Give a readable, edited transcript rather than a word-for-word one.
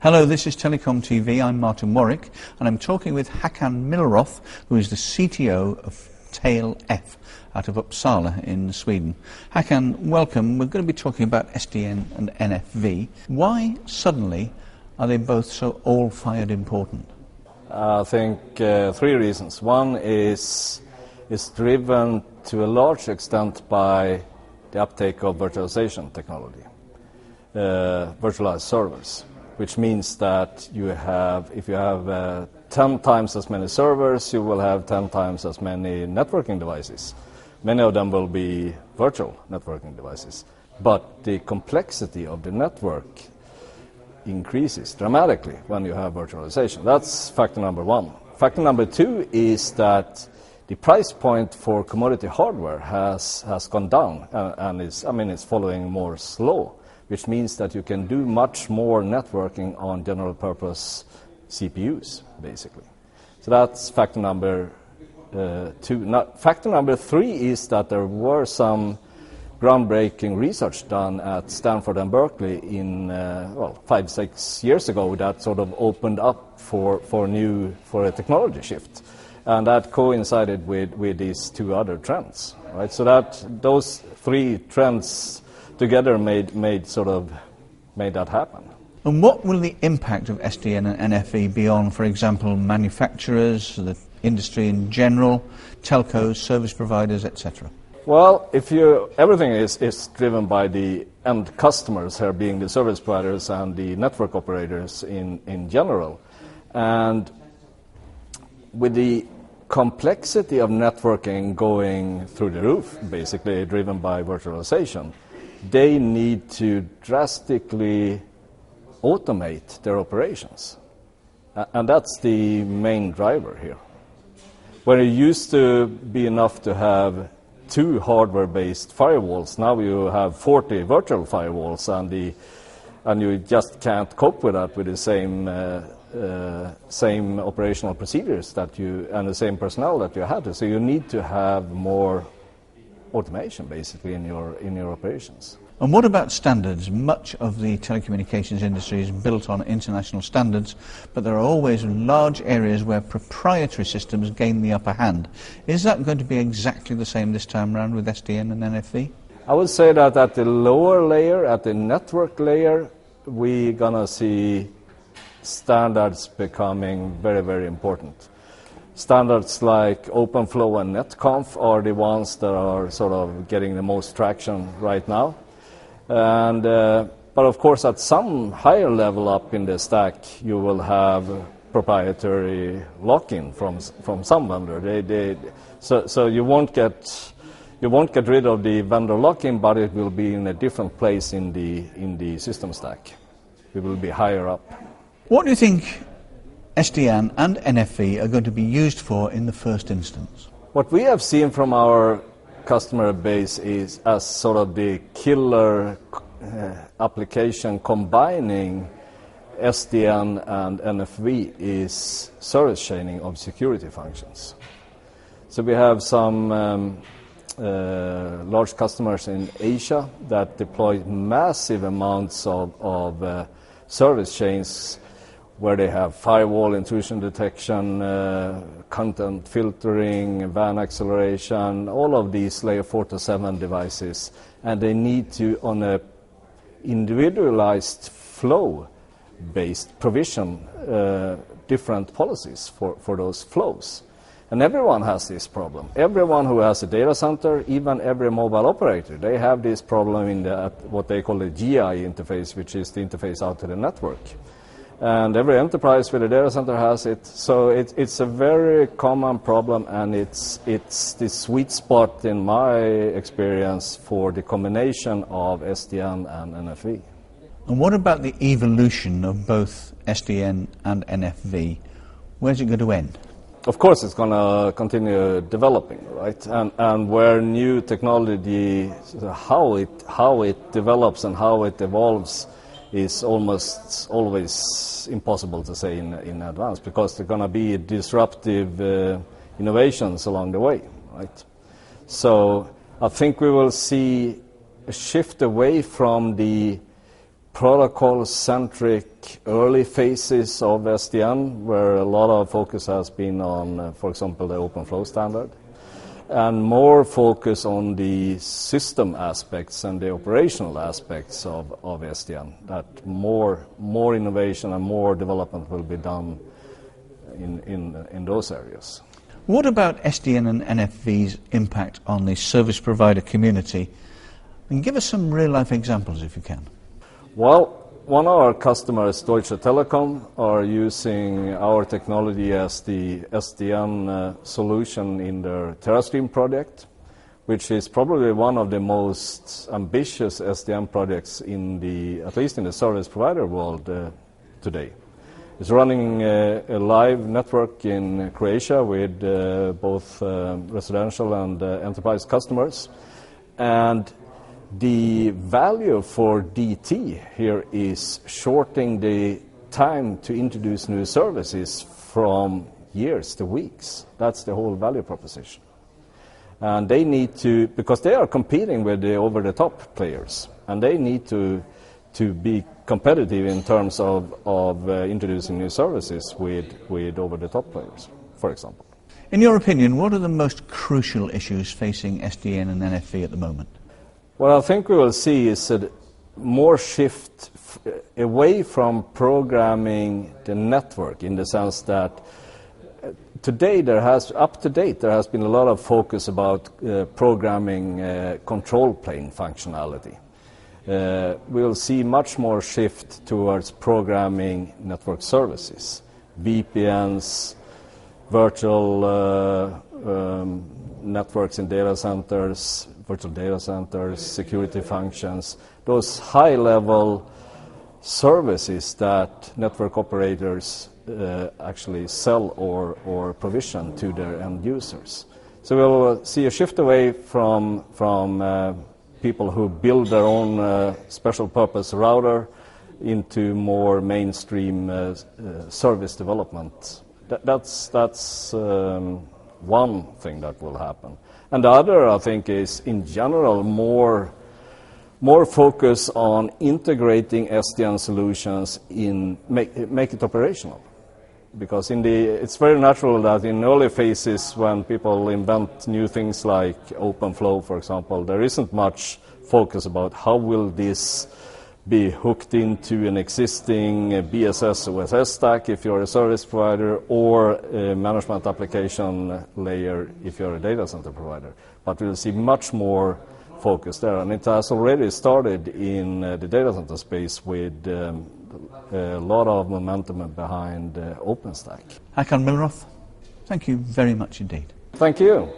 Hello, this is TelecomTV. I'm Martyn Warwick, and I'm talking with Hakan Millroth, who is the CTO of Tail-f out of Uppsala in Sweden. Hakan, welcome. We're going to be talking about SDN and NFV. Why suddenly are they both so all-fired important? I think three reasons. One is driven to a large extent by the uptake of virtualization technology, virtualized servers, which means that if you have 10 times as many servers, you will have 10 times as many networking devices. Many of them will be virtual networking devices, but the complexity of the network increases dramatically when you have virtualization. That's factor number one. Factor number two is that the price point for commodity hardware has gone down and it's following more slow, which means that you can do much more networking on general purpose CPUs, basically. So that's factor number two. Factor number three is that there were some groundbreaking research done at Stanford and Berkeley in 5-6 years ago that sort of opened up for a technology shift, and that coincided with these two other trends, right? So that those three trends together made that happen. And what will the impact of SDN and NFV be on, for example, manufacturers, the industry in general, telcos, service providers, etc.? Well, everything is driven by the end customers here, being the service providers and the network operators in general. And with the complexity of networking going through the roof, basically driven by virtualization, they need to drastically automate their operations. And that's the main driver here. Where it used to be enough to have 2 hardware-based firewalls, now you have 40 virtual firewalls, and you just can't cope with that with the same operational procedures and the same personnel that you had. So you need to have more automation, basically, in your operations. And what about standards? Much of the telecommunications industry is built on international standards, but there are always large areas where proprietary systems gain the upper hand. Is that going to be exactly the same this time around with SDN and NFV? I would say that at the lower layer, at the network layer, we're going to see standards becoming very, very important. Standards like OpenFlow and NetConf are the ones that are sort of getting the most traction right now. And but of course, at some higher level up in the stack, you will have proprietary lock-in from some vendor. So you won't get rid of the vendor lock-in, but it will be in a different place in the system stack. It will be higher up. What do you think SDN and NFV are going to be used for in the first instance? What we have seen from our customer base is as sort of the killer application combining SDN and NFV is service chaining of security functions. So we have some large customers in Asia that deploy massive amounts of service chains where they have firewall intrusion detection, content filtering, WAN acceleration, all of these layer 4 to 7 devices, and they need to, on a individualized flow-based provision, different policies for those flows. And everyone has this problem. Everyone who has a data center, even every mobile operator, they have this problem in what they call the GI interface, which is the interface out to the network. And every enterprise with a data center has it. So it's a very common problem, and it's the sweet spot in my experience for the combination of SDN and NFV. And what about the evolution of both SDN and NFV? Where's it going to end? Of course, it's going to continue developing, right? And where new technology, how it develops and how it evolves, is almost always impossible to say in advance, because there are going to be disruptive innovations along the way, right? So I think we will see a shift away from the protocol-centric early phases of SDN, where a lot of focus has been on, for example, the open flow standard, and more focus on the system aspects and the operational aspects of SDN, that more innovation and more development will be done in those areas. What about SDN and NFV's impact on the service provider community? And give us some real-life examples if you can. Well, one of our customers, Deutsche Telekom, are using our technology as the SDN solution in their TerraStream project, which is probably one of the most ambitious SDN projects at least in the service provider world today. It's running a live network in Croatia with both residential and enterprise customers. And the value for DT here is shortening the time to introduce new services from years to weeks. That's the whole value proposition. And they need to, because they are competing with the over-the-top players, and they need to be competitive in terms of introducing new services with over-the-top players, for example. In your opinion, what are the most crucial issues facing SDN and NFV at the moment? What I think we will see is a more shift away from programming the network, in the sense that up to date there has been a lot of focus about programming control plane functionality. We'll see much more shift towards programming network services, VPNs, virtual networks in data centers, virtual data centers, security functions, those high-level services that network operators actually sell or provision to their end users. So we'll see a shift away from people who build their own special purpose router into more mainstream service development. That's one thing that will happen. And the other, I think, is in general more focus on integrating SDN solutions make it operational. Because it's very natural that in early phases, when people invent new things like open flow, for example, there isn't much focus about how will this be hooked into an existing BSS OSS stack if you're a service provider, or a management application layer if you're a data center provider. But we'll see much more focus there, and it has already started in the data center space with a lot of momentum behind OpenStack. Hakan Millroth, thank you very much indeed. Thank you.